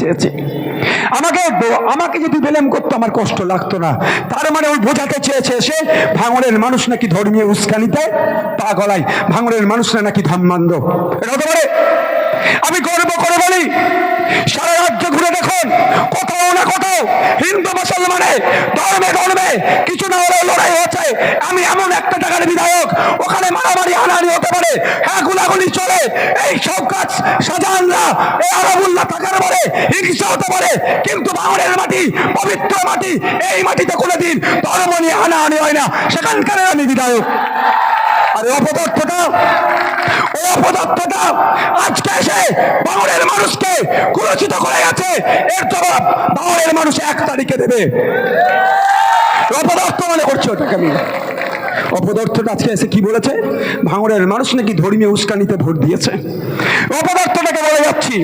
চেয়েছি। আমাকে যদি বেলেম করতো আমার কষ্ট লাগতো না। তার মানে ওই বোঝাতে চেয়েছে সে ভাঙড়ের মানুষ নাকি ধর্মীয় উস্কানিতে পা গলায়, ভাঙড়ের মানুষরা নাকি ধর্মান্ধ। এটা হতে পারে? আমি গর্ব করে বলি, সারা রাজ্য ঘুরে দেখুন, কোথাও না কোথাও হিন্দু মুসলমানে ধর্মে ধর্মে কিছু না হলেও লড়াই হচ্ছে। আমি এমন একটা জায়গার বিধায়ক, ওখানে মারামারি হানাহানি হতে পারে, হ্যাঁ গুলাগুলি চলে, এই শওকত শাহজাহানরা এই আরাবুল্লাহ থাকার পরে হিংসা হতে পারে, কিন্তু ভাঙড়ের মাটি পবিত্র মাটি, এই মাটিতে কোনোদিন ধর্ম নিয়ে হানাহানি হয় না, সেখানকার আমি বিধায়ক। আর অপদার্থটা আজকে এসে ভাঙড়ের মানুষকে কুলসিত করে গেছে, এর জবাব ভাঙড়ের মানুষ 1 তারিখে দেবে। অপদার্থ মনে করছে ওটাকে আমি। অপদার্থটা আজকে এসে কি বলেছে? ভাঙড়ের মানুষ নাকি ধর্মীয় উস্কানিতে ভোট দিয়েছে। অপদার্থটাকে বলে যাচ্ছি,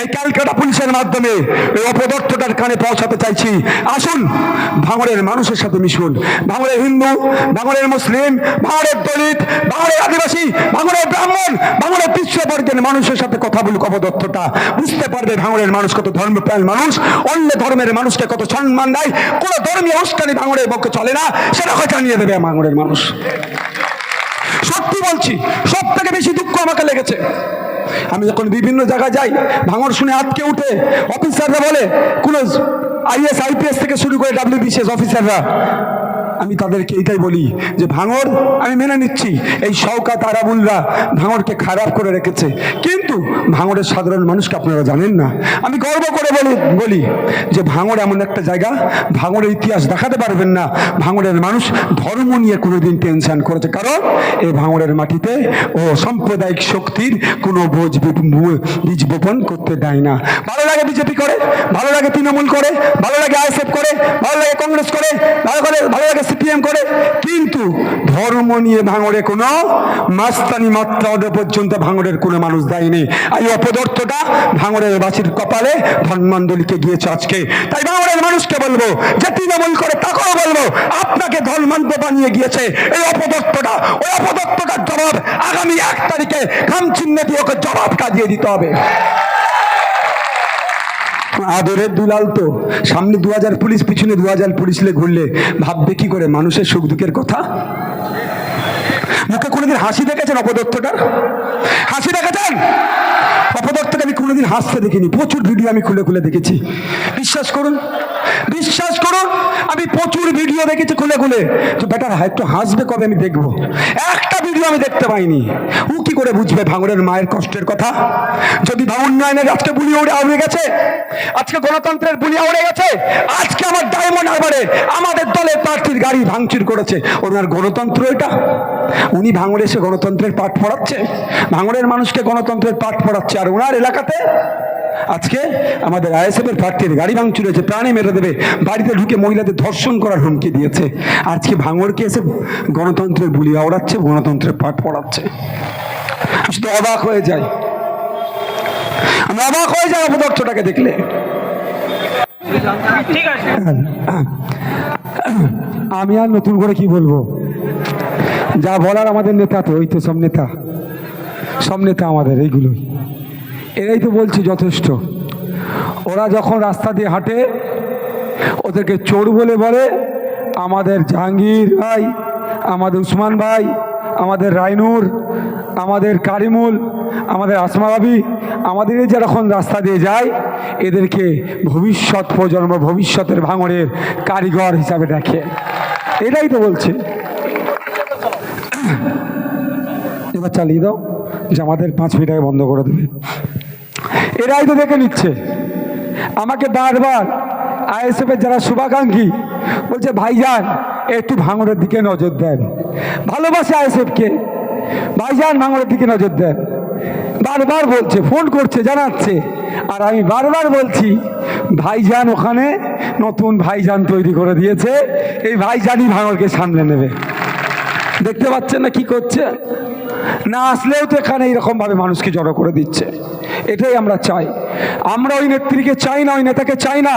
এই ক্যালকাটা পুলিশের মাধ্যমে এই অপদার্থটার কানে পৌঁছাতে চাইছি। আসুন ভাঙড়ের মানুষের সাথে মিশুন। ভাঙড়ের হিন্দু, ভাঙড়ের মুসলিম, ভাঙড়ের দলিত, ভাঙড়ের আদিবাসী, ভাঙড়ের ব্রাহ্মণ, ভাঙড়ের পিছিয়ে মানুষের সাথে কথা বলুক। অপদার্থটা বুঝতে পারবে ভাঙড়ের মানুষ কত ধর্মপ্রাণ মানুষ, অন্য ধর্মের মানুষকে কত সম্মান দেয়, কোন ধর্মীয় উস্কানি ভাঙড়ের পক্ষে চলে না, সেটাকে জানিয়ে দেবে ভাঙড়ের মানুষ। সত্যি বলছি, সব থেকে বেশি দুঃখ আমাকে লেগেছে, আমি যখন বিভিন্ন জায়গায় যাই, ভাঙড় শুনে আটকে উঠে অফিসাররা বলে, কোন IAS IPS থেকে শুরু করে WBCS অফিসাররা, আমি তাদেরকে এইটাই বলি যে ভাঙড় আমি মেনে নিচ্ছি, এই শওকত আরাবুলরা ভাঙড়কে খারাপ করে রেখেছে, কিন্তু ভাঙড়ের সাধারণ মানুষকে আপনারা জানেন না। আমি গর্ব করে বলি যে ভাঙড় এমন একটা জায়গা, ভাঙড়ের ইতিহাস দেখাতে পারবেন না ভাঙড়ের মানুষ ধর্ম নিয়ে কোনোদিন টেনশন করেছে, কারণ এই ভাঙড়ের মাটিতে ও সাম্প্রদায়িক শক্তির কোনো বীজ বপন করতে দেয় না। ভালো লাগে বিজেপি করে, ভালো লাগে তৃণমূল করে, ভালো লাগে ISF করে, ভালো লাগে কংগ্রেস করে, ভালো লাগে CPM করে, কিন্তু ধর্ম নিয়ে ভাঙড়ে কোনো মাস্তানি মাত্রা ওদের পর্যন্ত ভাঙড়ের কোনো মানুষ দেয়নি। এই অপদার্থটা ভাঙড়ের বাসীর কপালে ধর্মান্দলিকে গিয়েছে আজকে। তাই ভাঙড়ের মানুষকে বলবো যে তৃণমূল করে তাকেও বলবো, আপনাকে ধর্মান্ধ বানিয়ে গিয়েছে এই অপদার্থটা। ওই অপদার্থটার জবাব আগামী 1 তারিখে খামচিহ্ন দিয়ে ওকে জবাব কাজিয়ে দিতে হবে। আদরের দুলাল তো, সামনে 2000 পুলিশ, পিছনে 2000 পুলিশ ঘুরলে ভাববে কি করে মানুষের সুখ দুঃখের কথা? মুখে কোনোদিন হাসি দেখেছেন অপদার্থটার? হাসি দেখেছেন? অপদার্থকে আমি কোনোদিন হাসতে দেখিনি, প্রচুর ভিডিও আমি খুলে খুলে দেখেছি। বিশ্বাস করুন, আমি প্রচুর ভিডিও দেখেছি খুলে খুলে। তো বেটার একটু হাসবে কবে আমি দেখবো, একটা ভিডিও আমি দেখতে পাইনি। ও কি করে বুঝবে ভাঙড়ের মায়ের কষ্টের কথা? যদি উন্নয়নের আজকে বুলি উড়ে গেছে, আজকে গণতন্ত্রের বুলি উড়ে গেছে, আজকে আমার ডায়মন্ড হারবারে আমাদের দলের প্রার্থীর গাড়ি ভাঙচুর করেছে, ওনার গণতন্ত্র এটা? উনি ভাঙড়ে এসে গণতন্ত্রের পাঠ পড়াচ্ছে, ভাঙড়ের মানুষকে গণতন্ত্রের পাঠ পড়াচ্ছে, আর ওনার এলাকাতে আজকে আমাদের ISF-এর প্রার্থীর গাড়ি ভাঙচুর হয়েছে, প্রাণে মেরে দেবে, বাড়িতে ঢুকে মহিলাদের ধর্ষণ করার হুমকি দিয়েছে। আজকে ভাঙড়কে এসে গণতন্ত্রের বুলি আওড়াচ্ছে, গণতন্ত্রের পাঠ পড়াচ্ছে। শুধু অবাক হয়ে যায়, আমি অবাক হয়ে যাই অপদার্থটাকে দেখলে। আমি আর নতুন করে কি বলবো, যা বলার আমাদের নেতা তো, ওই তো সব নেতা আমাদের এইগুলোই, এরাই তো বলছি যথেষ্ট। ওরা যখন রাস্তা দিয়ে হাঁটে ওদেরকে চোর বলে, আমাদের জাহাঙ্গীর ভাই, আমাদের উসমান ভাই, আমাদের রাইনুর, আমাদের কারিমুল, আমাদের আসমা ভাবি, আমাদের এই যখন রাস্তা দিয়ে যায়, এদেরকে ভবিষ্যৎ প্রজন্ম, ভবিষ্যতের ভাঙড়ের কারিগর হিসাবে দেখে। এটাই তো বলছে। এবার চালিয়ে দাও, যে আমাদের 5 মিনিট আগে বন্ধ করে দেবে। এরাই তো দেখে নিচ্ছে। আমাকে বারবার ISF-এর যারা শুভাকাঙ্ক্ষী বলছে, ভাইজান একটু ভাঙড়ের দিকে নজর দেন, ভালোবাসে ISF-কে, ভাইজান ভাঙড়ের দিকে নজর দেন, বারবার বলছে, ফোন করছে, জানাচ্ছে। আর আমি বারবার বলছি, ভাইজান ওখানে নতুন ভাইজান তৈরি করে দিয়েছে, এই ভাইজানই ভাঙড়কে সামলে নেবে। দেখতে পাচ্ছেন না কি করছে? না আসলেও তো এখানে এইরকম ভাবে মানুষকে জড়ো করে দিচ্ছে। এটাই আমরা চাই। আমরা ওই নেত্রীকে চাই না, ওই নেতাকে চাই না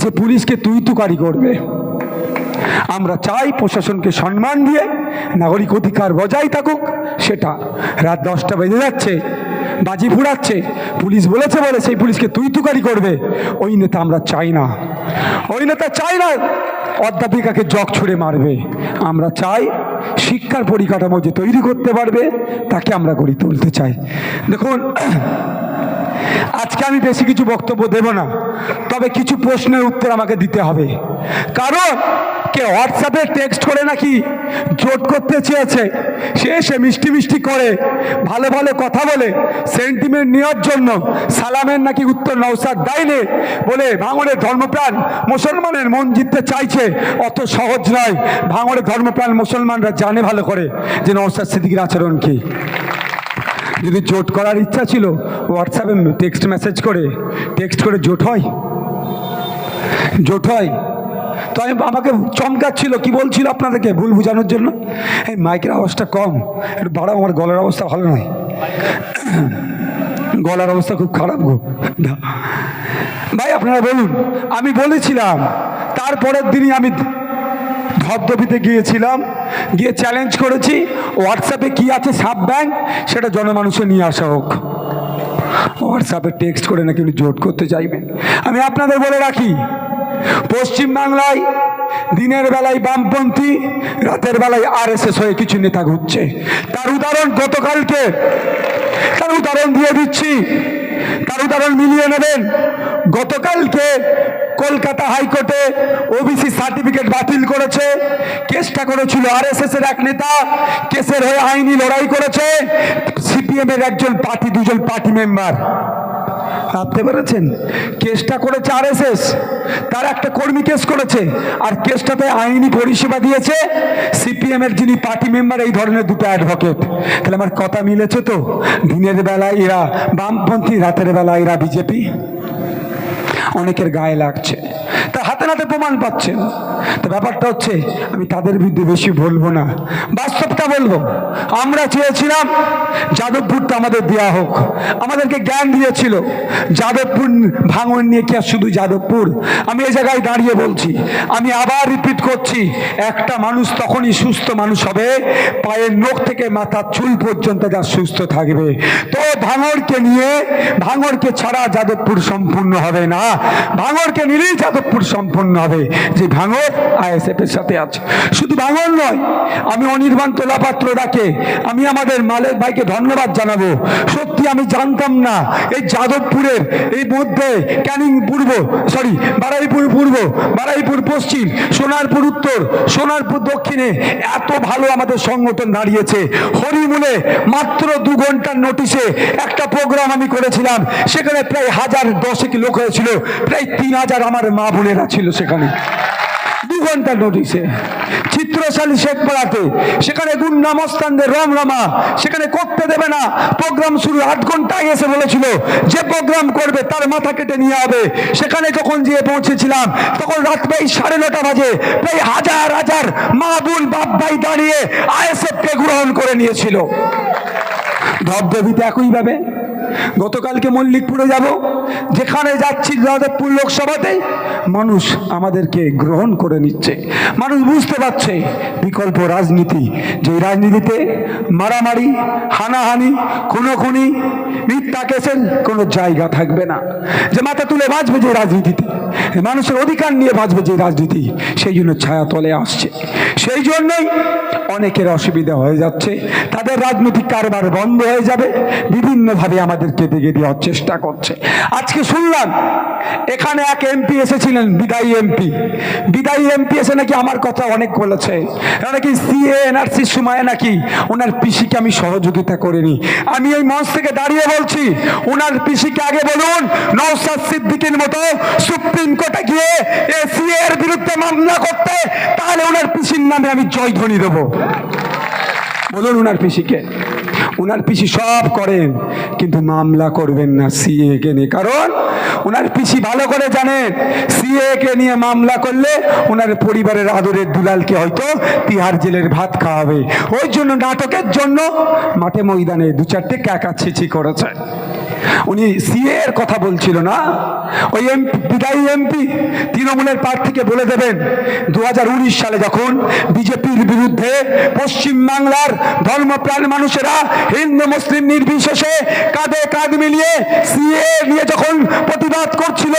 যে পুলিশকে তুই-তুকারি করবে। আমরা চাই প্রশাসনকে সম্মান দিয়ে নাগরিক অধিকার বজায় থাকুক। সেটা রাত 10টা বেজে যাচ্ছে, বাজি ফুরাচ্ছে, পুলিশ বলেছে বলে সেই পুলিশকে তুই তুকারি করবে, ওই নেতা আমরা চাই না। ওই নেতা চাই না অধ্যাপিকাকে জগ ছুঁড়ে মারবে। আমরা চাই শিক্ষার পরিকাঠামো যে তৈরি করতে পারবে তাকে আমরা গড়ে তুলতে চাই। দেখুন, আজকে আমি বেশি কিছু বক্তব্য দেব না, তবে কিছু প্রশ্নের উত্তর আমাকে দিতে হবে। কারণ কে হোয়াটসঅ্যাপে টেক্সট করে নাকি জোট করতে চেয়েছে, সে এসে মিষ্টি মিষ্টি করে ভালো ভালো কথা বলে সেন্টিমেন্ট নেওয়ার জন্য সালামের নাকি উত্তর নওশাদ দেয়নি বলে ভাঙড়ের ধর্মপ্রাণ মুসলমানের মন জিততে চাইছে। অত সহজ নয়। ভাঙড়ের ধর্মপ্রাণ মুসলমানরা জানে ভালো করে যে নওশাদ সিদ্দিকীর আচরণ কি। যদি জোট করার ইচ্ছা ছিল হোয়াটসঅ্যাপে টেক্সট করে জোট হয়? জোট হয়? তো আমি আমাকে চমকাচ্ছিল, কি বলছিল আপনাদেরকে ভুল বোঝানোর জন্য, এই মাইকের আওয়াজটা কম, একটু বাড়াও, আমার গলার অবস্থা ভালো নয়, গলার অবস্থা খুব খারাপ গো ভাই। আপনারা বলুন, আমি বলেছিলাম, তারপরের দিনই আমি ধবধবিতে গিয়েছিলাম, গিয়ে চ্যালেঞ্জ করেছি হোয়াটসঅ্যাপে কি আছে সাব ব্যাংক সেটা জনমানুষে নিয়ে আসা হোক। হোয়াটসঅ্যাপে টেক্সট করে নাকি উনি জোট করতে চাইবেন। আমি আপনাদের বলে রাখি, পশ্চিমবাংলায় দিনের বেলায় বামপন্থী, রাতের বেলায় RSS হয়ে কিছু নেতা ঘুরছে। তার উদাহরণ গতকালকে, তার উদাহরণ দিয়ে দিচ্ছি, তার উদাহরণ মিলিয়ে নেবেন। গতকালকে কলকাতা হাইকোর্টে ওবিসি সার্টিফিকেট বাতিল করেছে। কেসটা করেছিল RSS এর এক নেতা, কেসের হয়ে আইনি লড়াই করেছে CPM এর দুজন পার্টি মেম্বার। ভাবতে পেরেছেন? কেসটা করেছে RSS, তার একটা কর্মী কেস করেছে, আর কেসটাতে আইনি পরিষেবা দিয়েছে CPM এর যিনি পার্টি মেম্বার, এই ধরনের দুটো অ্যাডভোকেট। তাহলে আমার কথা মিলেছে তো? দিনের বেলায় এরা বামপন্থী, রাতের বেলা এরা বিজেপি। অনেকের গায়ে লাগছে, তা হাতে নাতে প্রমাণ পাচ্ছেন। তো ব্যাপারটা হচ্ছে, আমি তাদের বিরুদ্ধে বেশি বলবো না, বাস্তবটা বলবো। আমরা চেয়েছিলাম যাদবপুরটা আমাদের দেওয়া হোক, আমাদেরকে জ্ঞান দিয়েছিল। যাদবপুর ভাঙন নিয়ে কি আর শুধু যাদবপুর? আমি এই জায়গায় দাঁড়িয়ে বলছি, আমি আবার রিপিট করছি, একটা মানুষ তখনই সুস্থ মানুষ হবে পায়ের নখ থেকে মাথার চুল পর্যন্ত যা সুস্থ থাকবে। তো ভাঙড়কে ছাড়া যাদবপুর সম্পূর্ণ হবে না। ভাঙড়কে নিলেই যাদবপুর সম্পন্ন হবে, যে ভাঙড় ISF এর সাথে আছে। শুধু ভাঙড় নয়, আমি অনির্বাণ তোলাপাত্র ডাকে আমি আমাদের মালেক ভাইকে ধন্যবাদ জানাবো। সত্যি আমি জানতাম না এই যাদবপুরের এই মধ্যে বারুইপুর পূর্ব, বারুইপুর পশ্চিম, সোনারপুর উত্তর, সোনারপুর দক্ষিণে এত ভালো আমাদের সংগঠন দাঁড়িয়েছে। হরিমুলে মাত্র 2 ঘন্টার নোটিশে একটা প্রোগ্রাম আমি করেছিলাম, সেখানে প্রায় 1010 লোক হয়েছিল, প্রায় 3000 আমার মা বোনেরা ছিল সেখানে। 2 ঘন্টার নোটিশে চিত্রশালী শেখপাড়াতে, সেখানে গুন্ডা মস্তানদের রমরমা, সেখানে করতে দেবে না। প্রোগ্রাম শুরু 8 ঘন্টা আগে এসে বলেছিল যে প্রোগ্রাম করবে তার মাথা কেটে নিয়ে হবে। সেখানে যখন গিয়ে পৌঁছেছিলাম তখন রাত প্রায় 9:30 বাজে, প্রায় হাজার মা বোন বাপ ভাই দাঁড়িয়ে ISF কে গ্রহণ করে নিয়েছিল। ধবধবিতে একইভাবে গতকালকে মল্লিকপুরে যাব, যেখানে যাচ্ছি যাদবপুর লোকসভাতে মানুষ আমাদেরকে গ্রহণ করে নিচ্ছে। মানুষ বুঝতে পারছে বিকল্প রাজনীতি, যে রাজনীতিতে মারামারি, হানাহানি, খুনোখুনি, মিথ্যা কেসের কোনো জায়গা থাকবে না, যে মাথা তুলে বাঁচবে যে রাজনীতিতে, মানুষের অধিকার নিয়ে বাঁচবে যে রাজনীতি, সেই জন্য ছায়া তলে আসছে। সেই জন্যই অনেকের অসুবিধা হয়ে যাচ্ছে, তাদের রাজনৈতিক কারবার বন্ধ হয়ে যাবে, বিভিন্নভাবে আমাদেরকে দিকে দেওয়ার চেষ্টা করছে। আজকে শুনলাম এখানে এক MP এসেছিলেন, বিদায়ী এমপি এসে নাকি আমার কথা অনেক বলেছে, নাকি CA NRCর সময় নাকি ওনার পিসিকে আমি সহযোগিতা করিনি। আমি এই মঞ্চ থেকে দাঁড়িয়ে বলছি, ওনার পিসিকে আগে বলুন নওশাদ সিদ্দিকীর মতো সুপ্রিম কোর্টে গিয়ে CA এর বিরুদ্ধে মামলা করতে, তাহলে ওনার পিসির নামে আমি জয়ধ্বনি দেবো। বলুন ওনার পিসিকে। ওনার পিসি সব করেন, কিন্তু মামলা করবেন না CA কে নিয়ে, কারণ ওনার পিসি ভালো করে জানেন CA কে নিয়ে মামলা করলে ওনার পরিবারের আদরের দুলালকে হয়তো তিহার জেলের ভাত খাওয়াবে। ওই জন্য নাটকের জন্য মাঠে ময়দানে 2-4টে ক্যাকা ছিচি করেছে। উনি সিএ এর কথা বলছিল না, ওই বিদায়ী এমপি তৃণমূলের প্রার্থীকে বলে দেবেন 2019 সালে যখন বিজেপির বিরুদ্ধে পশ্চিমবাংলার ধর্মপ্রাণ মানুষেরা হিন্দু মুসলিম নির্বিশেষে কাঁধে কাঁধ মিলিয়ে সিএ নিয়ে যখন প্রতিবাদ করছিল,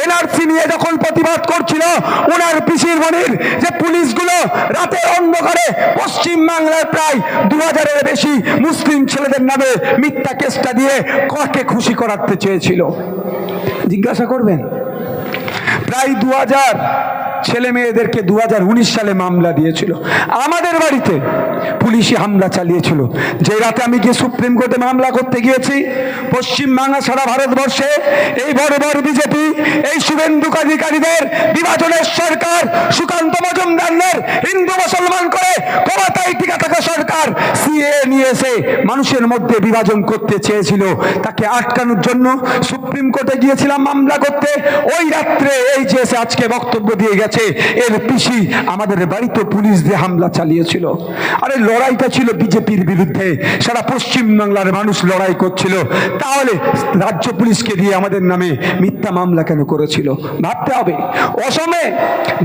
এনআরসি নিয়ে যখন প্রতিবাদ করছিল, ওনার পিসির মনির যে পুলিশগুলো রাতের অন্ধকারে পশ্চিমবাংলার প্রায় 2000-এর বেশি মুসলিম ছেলেদের নামে মিথ্যা কেসটা দিয়ে কাকে খুশি করাতে চেয়েছিল জিজ্ঞাসা করবেন। প্রায় 2000 ছেলে মেয়েদেরকে 2019 সালে মামলা দিয়েছিল। আমাদের বাড়িতে পুলিশি হামলা চালিয়েছিল। যে রাতে আমি গিয়ে সুপ্রিম কোর্টে মামলা করতে গিয়েছি, পশ্চিমবাংলা সারা ভারতবর্ষে এই বড় বড় বিজেপি, এই শুভেন্দু অধিকারীদের বিভাজনের সরকার, সুকান্ত মজুমদারের হিন্দু মুসলমান করে ক্ষমতায় টিকে থাকা সরকার সিএ নিয়ে এসে মানুষের মধ্যে বিভাজন করতে চেয়েছিল। তাকে আটকানোর জন্য সুপ্রিম কোর্টে গিয়েছিলাম মামলা করতে। ওই রাত্রে এই যে এসে আজকে বক্তব্য দিয়ে গেছে, এর পিসি আমাদের বাড়িতে পুলিশ দিয়ে হামলা চালিয়েছিল। আরে লড়াইটা ছিল বিজেপির বিরুদ্ধে, সারা পশ্চিম বাংলার মানুষ লড়াই করছিল, তাহলে রাজ্য পুলিশকে দিয়ে আমাদের নামে মিথ্যা মামলা কেন করেছিল? ভাবতে হবে। অসমে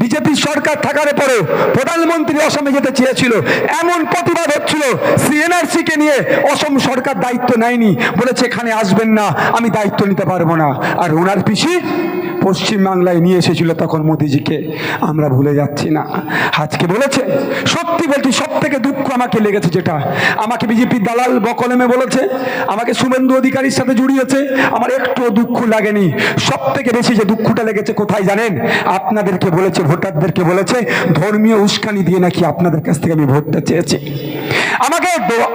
বিজেপির সরকার থাকার পরেও প্রধানমন্ত্রী অসমে যেতে চেয়েছিল, এমন প্রতিবাদ হচ্ছিল, সিএনআরসি কে নিয়ে অসম সরকার দায়িত্ব নেয়নি, বলেছে এখানে আসবেন না, আমি দায়িত্ব নিতে পারবো না। আর ওনার পিসি পশ্চিমবাংলায় নিয়ে এসেছিল তখন মোদিজিকে, আমরা ভুলে যাচ্ছি না। আজকে বলেছে, সত্যি বলছি সব থেকে দুঃখ আমাকে লেগেছে যেটা, আমাকে বিজেপির দালাল বকলমে বলেছে, আমাকে শুভেন্দু অধিকারীর সাথে জড়িয়েছে, আমার একটু দুঃখ লাগেনি। সব থেকে বেশি যে দুঃখটা লেগেছে কোথায় জানেন? আপনাদেরকে বলেছে, ভোটারদেরকে বলেছে ধর্মীয় উস্কানি দিয়ে নাকি আপনাদের কাছ থেকে আমি ভোটটা চেয়েছি।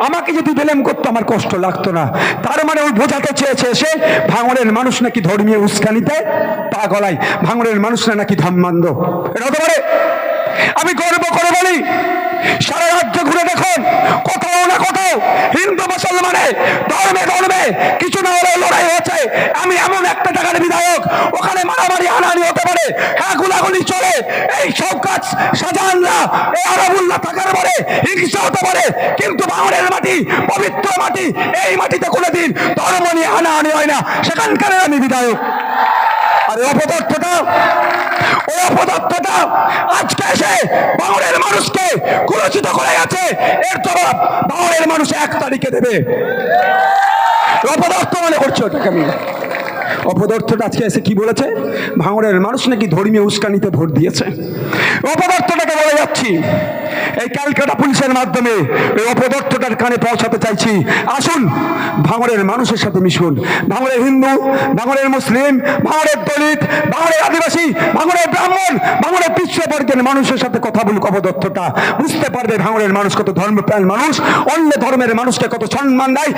আমাকে যদি বেলেম করতো আমার কষ্ট লাগতো না। তার মানে ওই বোঝাতে চেয়েছে সে ভাঙড়ের মানুষ নাকি ধর্মীয় উস্কানিতে পা গলায়, ভাঙড়ের মানুষরা নাকি ধর্মান্ধ। এটা হতে পারে? আমি গর্ব করে বলি, সারা রাজ্য ঘুরে দেখুন, কোথাও না কোথাও হিন্দু মুসলমানে ধর্মে ধর্মে কিছু না হলেও লড়াই হচ্ছে। আমি এমন একটা জায়গার বিধায়ক, ওখানে মারামারি হানাহানি হতে পারে, হ্যাঁ গুলাগুলি চলে, এই শওকত শাহজাহানরা, এই আরাবুল্লাহ থাকার পরে হিংসা হতে পারে, কিন্তু ভাঙড়ের মাটি পবিত্র মাটি, এই মাটিতে কোনোদিন ধর্ম নিয়ে হানাহানি হয় না, সেখানকার আমি বিধায়ক। আর ওই অপদার্থটা আজকে এসে ভাঙড়ের মানুষকে কুলসিত করে গেছে, এর জবাব ভাঙড়ের মানুষ 1 তারিখে দেবে। অপদার্থ মনে করছে ওটাকে আমি। অপদার্থটা আজকে এসে কি বলেছে? ভাঙড়ের মানুষ নাকি ধর্মীয় উস্কানিতে ভোট দিয়েছে। অপদার্থটাকে বলে যাচ্ছি, এই ক্যালকাটা পুলিশের মাধ্যমে এই অপদার্থটার কানে পৌঁছাতে চাইছি। আসুন ভাঙড়ের মানুষের সাথে মিশুন। ভাঙড়ের হিন্দু, ভাঙড়ের মুসলিম, ভাঙড়ের দলিত, ভাঙড়ের আদিবাসী, ভাঙড়ের ব্রাহ্মণ, ভাঙড়ের পিছিয়ে মানুষের সাথে কথা বলুক। অপদার্থটা বুঝতে পারবে ভাঙড়ের মানুষ কত ধর্মপ্রাণ মানুষ, অন্য ধর্মের মানুষকে কত সম্মান দেয়।